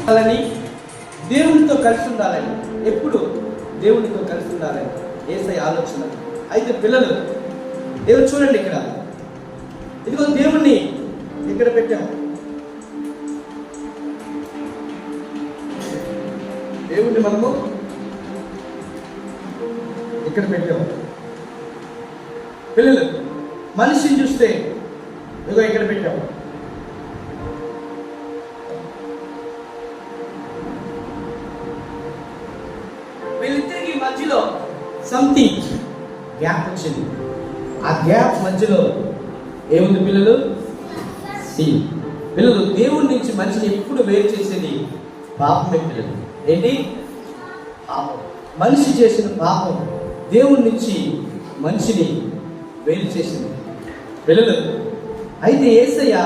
ఉండాలని, దేవునితో కలిసి ఉండాలని, ఎప్పుడు దేవునితో కలిసి ఉండాలని యేసయ్య ఆలోచన. అయితే పిల్లలు, దేవుడు చూడండి, ఇక్కడ ఇదిగో దేవుణ్ణి ఇక్కడ పెట్టాము. దేవుణ్ణి మనము ఇక్కడ పెట్టాము. పిల్లలు, మనిషిని చూస్తే ఇదిగో ఇక్కడ పెట్టాము. వీళ్ళిద్దరికి మధ్యలో సంథింగ్ గ్యాప్ వచ్చింది. ఆ గ్యాప్ మధ్యలో ఏముంది పిల్లలు? సీన్. పిల్లలు, దేవుడి నుంచి మనిషిని ఎప్పుడు వేరు చేసేది పాపమే పిల్లలు. ఏంటి? పాపం. మనిషి చేసిన పాపం దేవుడి నుంచి మనిషిని వేరు చేసింది పిల్లలు. అయితే యేసయ్య